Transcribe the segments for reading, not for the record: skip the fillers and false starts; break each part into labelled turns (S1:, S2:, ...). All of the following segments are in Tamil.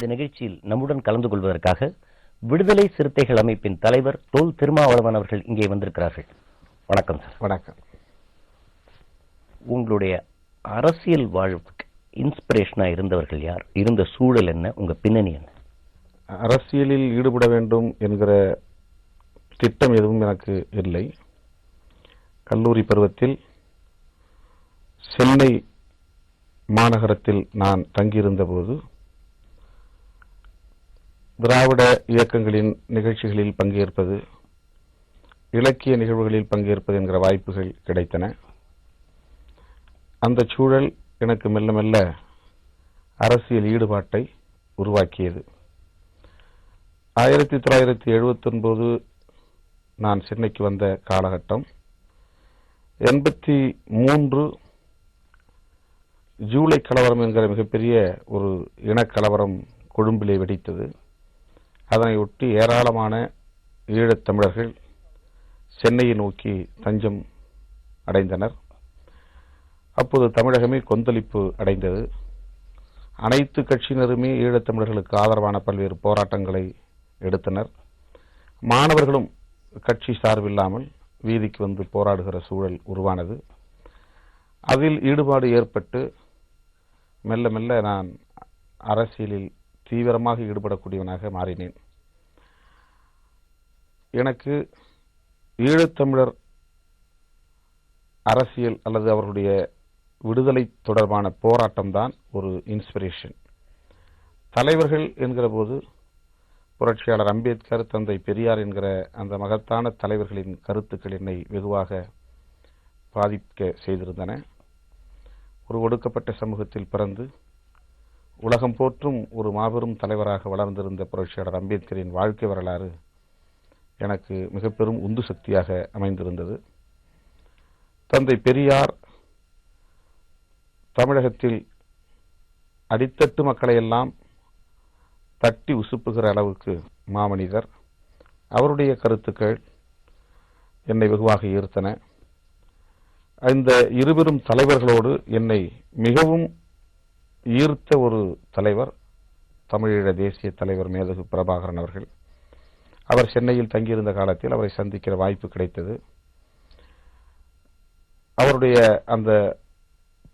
S1: இந்த நிகழ்ச்சியில் நம்முடன் கலந்து கொள்வதற்காக விடுதலை சிறுத்தைகள் அமைப்பின் தலைவர் தொல் திருமாவளவன் அவர்கள் இங்கே வந்திருக்கிறார்கள். வணக்கம் சார்.
S2: வணக்கம்.
S1: உங்களுடைய அரசியல் வாழ்வுக்கு இன்ஸ்பிரேஷனா இருந்தவர்கள் யார்? இருந்த சூழல் என்ன? உங்க பின்னணி என்ன?
S2: அரசியலில் ஈடுபட வேண்டும் என்கிற திட்டம் எதுவும் எனக்கு இல்லை. கல்லூரி பருவத்தில் சென்னை மாநகரத்தில் நான் தங்கியிருந்த போது திராவிட இயக்கங்களின் நிகழ்ச்சிகளில் பங்கேற்பது, இலக்கிய நிகழ்வுகளில் பங்கேற்பது என்கிற வாய்ப்புகள் கிடைத்தன. அந்த சூழல் எனக்கு மெல்ல மெல்ல அரசியல் ஈடுபாட்டை உருவாக்கியது. 1979 நான் சென்னைக்கு வந்த காலகட்டம். 83 ஜூலை கலவரம் என்கிற மிகப்பெரிய ஒரு இனக்கலவரம் கொழும்பிலே வெடித்தது. அதனை ஒட்டி ஏராளமான ஈழத்தமிழர்கள் சென்னையை நோக்கி தஞ்சம் அடைந்தனர். அப்போது தமிழகமே கொந்தளிப்பு அடைந்தது. அனைத்து கட்சியினருமே ஈழத்தமிழர்களுக்கு ஆதரவான பல்வேறு போராட்டங்களை எடுத்தனர். மாணவர்களும் கட்சி சார்பில்லாமல் வீதிக்கு வந்து போராடுகிற சூழல் உருவானது. அதில் ஈடுபாடு ஏற்பட்டு மெல்ல மெல்ல நான் அரசியலில் தீவிரமாக ஈடுபடக்கூடியவனாக மாறினேன். எனக்கு ஈழத்தமிழர் அரசியல் அல்லது அவர்களுடைய விடுதலை தொடர்பான போராட்டம்தான் ஒரு இன்ஸ்பிரேஷன். தலைவர்கள் என்கிற போது புரட்சியாளர் அம்பேத்கர், தந்தை பெரியார் என்கிற அந்த மகத்தான தலைவர்களின் கருத்துக்கள் என்னை வெகுவாக பாதிக்க செய்திருந்தன. ஒரு ஒடுக்கப்பட்ட சமூகத்தில் பிறந்து உலகம் போற்றும் ஒரு மாபெரும் தலைவராக வளர்ந்திருந்த புரட்சியாளர் அம்பேத்கரின் வாழ்க்கை வரலாறு எனக்கு மிக பெரும் உந்து சக்தியாக அமைந்திருந்தது. தந்தை பெரியார் தமிழகத்தில் அடித்தட்டு மக்களை எல்லாம் தட்டி உசுப்புகிற அளவுக்கு மாமனிதர். அவருடைய கருத்துக்கள் என்னை வெகுவாக ஈர்த்தன. இந்த இருவரும் தலைவர்களோடு என்னை மிகவும் ஈர்த்த ஒரு தலைவர் தமிழீழ தேசிய தலைவர் மேதகு பிரபாகரன் அவர்கள். அவர் சென்னையில் தங்கியிருந்த காலத்தில் அவரை சந்திக்கிற வாய்ப்பு கிடைத்தது. அவருடைய அந்த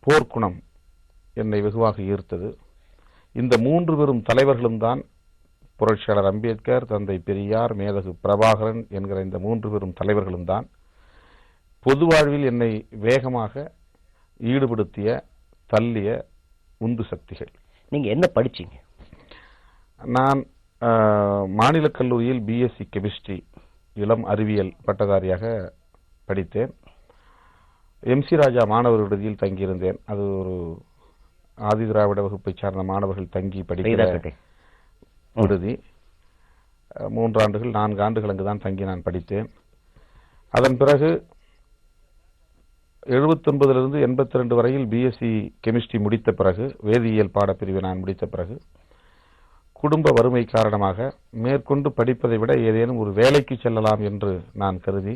S2: போர்க்குணம் என்னை வெகுவாக ஈர்த்தது. இந்த 3 பெரும் தலைவர்களும் தான் புரட்சியாளர் அம்பேத்கர், தந்தை பெரியார், மேதகு பிரபாகரன் என்கிற இந்த 3 பெரும் தலைவர்களும் தான் பொது வாழ்வில் என்னை வேகமாக ஈடுபடுத்திய, தள்ளிய உந்து சக்திகள்.
S1: நீங்க என்ன படிச்சீங்க?
S2: நான் மாநில கல்லூரியில் பிஎஸ்சி கெமிஸ்ட்ரி இளம் அறிவியல் பட்டதாரியாக படித்தேன். எம்சி ராஜா மாணவர் விடுதியில் தங்கியிருந்தேன். அது ஒரு ஆதி திராவிட வகுப்பை சார்ந்த மாணவர்கள் தங்கி படிக்கிற விடுதி. 3 ஆண்டுகள் 4 ஆண்டுகள் அங்குதான் தங்கி நான் படித்தேன். அதன் பிறகு 79 82 வரையில் பிஎஸ்சி கெமிஸ்ட்ரி முடித்த பிறகு, வேதியியல் பாடப்பிரிவை நான் முடித்த பிறகு, குடும்ப வறுமை காரணமாக மேற்கொண்டு படிப்பதை விட ஏதேனும் ஒரு வேலைக்கு செல்லலாம் என்று நான் கருதி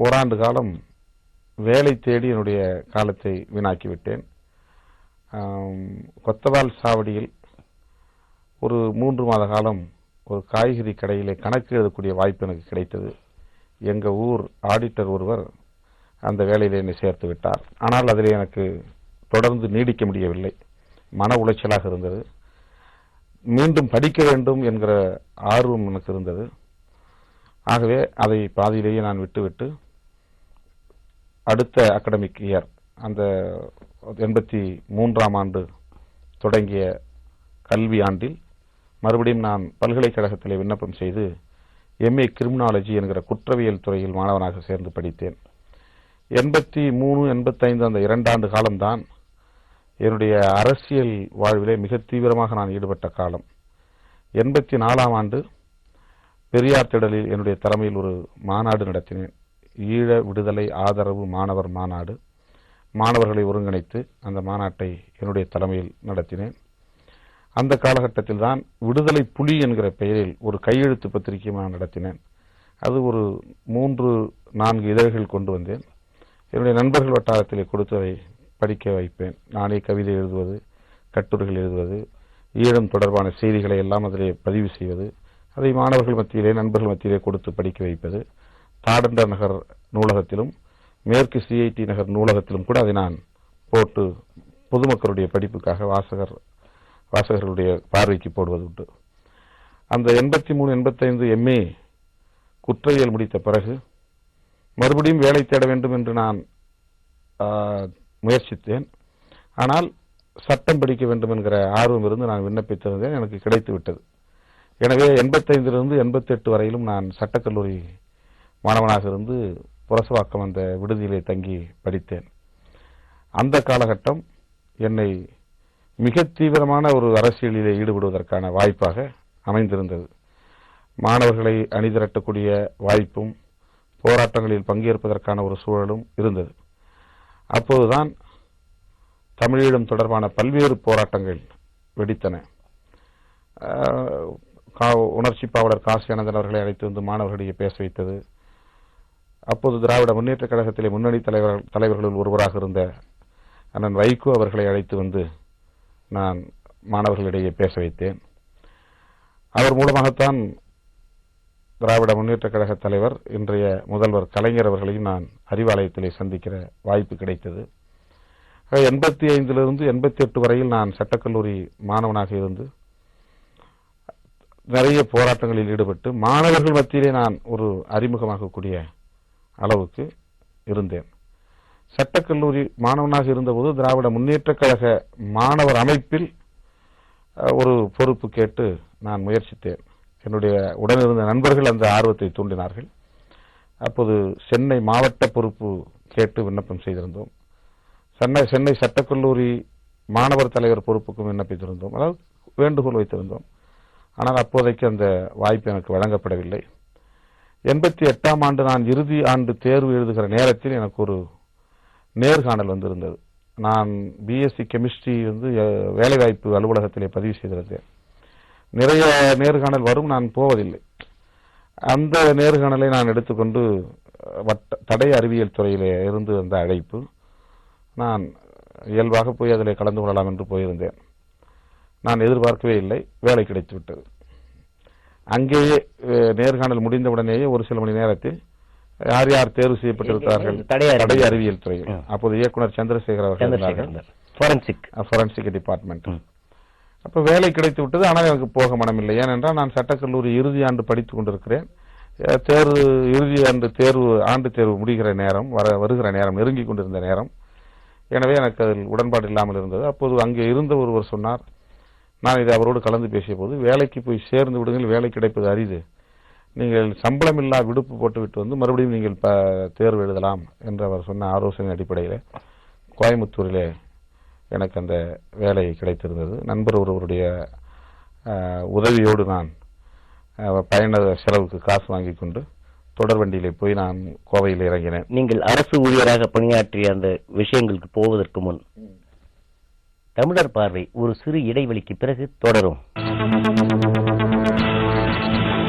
S2: ஓராண்டு காலம் வேலை தேடி என்னுடைய காலத்தை வீணாக்கிவிட்டேன். கொத்தவால் சாவடியில் ஒரு 3 மாத காலம் ஒரு காய்கறி கடையிலே கணக்கு எழுதக்கூடிய வாய்ப்பு எனக்கு கிடைத்தது. எங்கள் ஊர் ஆடிட்டர் ஒருவர் அந்த வேலையில் என்னை சேர்த்து விட்டார். ஆனால் அதில் எனக்கு தொடர்ந்து நீடிக்க முடியவில்லை. மன உளைச்சலாக இருந்தது. மீண்டும் படிக்க வேண்டும் என்கிற ஆர்வம் எனக்கு இருந்தது. ஆகவே அதை பாதியிலேயே நான் விட்டுவிட்டு அடுத்த அகடமிக் இயர், அந்த 83ஆம் ஆண்டு தொடங்கிய கல்வி ஆண்டில் மறுபடியும் நான் பல்கலைக்கழகத்தில் விண்ணப்பம் செய்து எம்ஏ கிரிமினாலஜி என்கிற குற்றவியல் துறையில் மாணவனாக சேர்ந்து படித்தேன். 83, 85 அந்த 2 ஆண்டு காலம்தான் என்னுடைய அரசியல் வாழ்விலே மிக தீவிரமாக நான் ஈடுபட்ட காலம். 84ஆம் ஆண்டு பெரியார் திடலில் என்னுடைய தலைமையில் ஒரு மாநாடு நடத்தினேன். ஈழ விடுதலை ஆதரவு மாணவர் மாநாடு. மாணவர்களை ஒருங்கிணைத்து அந்த மாநாட்டை என்னுடைய தலைமையில் நடத்தினேன். அந்த காலகட்டத்தில் தான் விடுதலை புலி என்கிற பெயரில் ஒரு கையெழுத்து பத்திரிகை நான் நடத்தினேன். அது ஒரு 3-4 இதழ்கள் கொண்டு வந்தேன். என்னுடைய நண்பர்கள் வட்டாரத்திலே கொடுத்து அதை படிக்க வைப்பேன். நானே கவிதை எழுதுவது, கட்டுரைகள் எழுதுவது, ஈழம் தொடர்பான செய்திகளை எல்லாம் அதிலே பதிவு செய்வது, அதை மாணவர்கள் மத்தியிலே நண்பர்கள் மத்தியிலே கொடுத்து படிக்க வைப்பது. தாடண்ட நகர் நூலகத்திலும் மேற்கு சிஐடி நகர் நூலகத்திலும் கூட அதை நான் போட்டு பொதுமக்களுடைய படிப்புக்காக வாசகர்களுடைய பார்வைக்கு போடுவது உண்டு. அந்த 83-85 MA குற்றவியல் முடித்த பிறகு மறுபடியும் வேலை தேட வேண்டும் என்று நான் முயற்சித்தேன். ஆனால் சட்டம் படிக்க வேண்டும் என்கிற ஆர்வம் இருந்து நான் விண்ணப்பித்திருந்தேன். எனக்கு கிடைத்து விட்டது. எனவே 85 88 வரையிலும் நான் சட்டக்கல்லூரி மாணவனாக இருந்து புரசவாக்கம் அந்த விடுதியிலே தங்கி படித்தேன். அந்த காலகட்டம் என்னை மிக தீவிரமான ஒரு அரசியலிலே ஈடுபடுவதற்கான வாய்ப்பாக அமைந்திருந்தது. மாணவர்களை அணிதிரட்டக்கூடிய வாய்ப்பும் போராட்டங்களில் பங்கேற்பதற்கான ஒரு சூழலும் இருந்தது. அப்போதுதான் தமிழீழம் தொடர்பான பல்வேறு போராட்டங்கள் வெடித்தன. உணர்ச்சி பாவலர் காசி ஆனந்தன் அவர்களை அழைத்து வந்து மாணவர்களிடையே பேச வைத்தது. அப்போது திராவிட முன்னேற்ற கழகத்திலே முன்னணி தலைவர்களுள் ஒருவராக இருந்த அண்ணன் வைகோ அவர்களை அழைத்து வந்து நான் மாணவர்களிடையே பேச வைத்தேன். அவர் மூலமாகத்தான் திராவிட முன்னேற்ற கழக தலைவர் இன்றைய முதல்வர் கலைஞர் அவர்களையும் நான் அறிவாலயத்திலே சந்திக்கிற வாய்ப்பு கிடைத்தது. 85 88 வரையில் நான் சட்டக்கல்லூரி மாணவனாக இருந்து நிறைய போராட்டங்களில் ஈடுபட்டு மாணவர்கள் மத்தியிலே நான் ஒரு அறிமுகமாகக்கூடிய அளவுக்கு இருந்தேன். சட்டக்கல்லூரி மாணவனாக இருந்தபோது திராவிட முன்னேற்ற கழக மாணவர் அமைப்பில் ஒரு பொறுப்பு கேட்டு நான் முயற்சித்தேன். என்னுடைய உடனிருந்த நண்பர்கள் அந்த ஆர்வத்தை தூண்டினார்கள். அப்போது சென்னை மாவட்ட பொறுப்பு கேட்டு விண்ணப்பம் செய்திருந்தோம். சென்னை சட்டக்கல்லூரி மாணவர் தலைவர் பொறுப்புக்கும் விண்ணப்பித்திருந்தோம். அதாவது வேண்டுகோள் வைத்திருந்தோம். ஆனால் அப்போதைக்கு அந்த வாய்ப்பு எனக்கு வழங்கப்படவில்லை. 88ஆம் ஆண்டு நான் இறுதி ஆண்டு தேர்வு எழுதுகிற நேரத்தில் எனக்கு ஒரு நேர்காணல் வந்திருந்தது. நான் பிஎஸ்சி கெமிஸ்ட்ரி வேலைவாய்ப்பு அலுவலகத்திலே பதிவு செய்திருந்தேன். நிறைய நேர்காணல் வரும், நான் போவதில்லை. அந்த நேர்காணலை நான் எடுத்துக்கொண்டு தடய அறிவியல் துறையிலே இருந்து வந்த அழைப்பு, நான் இயல்பாக போய் அதில் கலந்து கொள்ளலாம் என்று போயிருந்தேன். நான் எதிர்பார்க்கவே இல்லை, வேலை கிடைத்துவிட்டது. அங்கேயே நேர்காணல் முடிந்தவுடனேயே ஒரு சில மணி நேரத்தில் யார் யார் தேர்வு செய்யப்பட்டிருக்கிறார்கள் தடய அறிவியல் துறையில் அப்போது இயக்குனர் சந்திரசேகர் அவர்கள் ஃபோரன்சிக் டிபார்ட்மெண்ட். அப்ப வேலை கிடைத்து விட்டது. ஆனால் எனக்கு போக மனமில்லை. ஏனென்றால் நான் சட்டக்கல்லூரி இறுதி ஆண்டு படித்துக் கொண்டிருக்கிறேன். இறுதி ஆண்டு தேர்வு முடிகிற நேரம், வருகிற நேரம், நெருங்கி கொண்டிருந்த நேரம். எனவே எனக்கு அதில் உடன்பாடு இல்லாமல் இருந்தது. அப்போது அங்கே இருந்த ஒருவர் சொன்னார், நான் இதை அவரோடு கலந்து பேசிய போது, வேலைக்கு போய் சேர்ந்து விடுங்கள், வேலை கிடைப்பது அரிது, நீங்கள் சம்பளம் இல்லா விடுப்பு போட்டுவிட்டு வந்து மறுபடியும் நீங்கள் தேர்வு எழுதலாம் என்று அவர் சொன்ன ஆலோசனை அடிப்படையில் கோயம்புத்தூரிலே எனக்கு அந்த வேலை கிடைத்திருந்தது. நண்பர் ஒருவருடைய உதவியோடு நான் பயண செலவுக்கு காசு வாங்கி கொண்டு தொடர் வண்டியிலே போய் நான் கோவையில் இறங்கினேன்.
S1: நீங்கள் அரசு ஊழியராக பணியாற்றிய அந்த விஷயங்களுக்கு போவதற்கு முன் தமிழர் பார்வை ஒரு சிறு இடைவெளிக்கு பிறகு தொடரும்.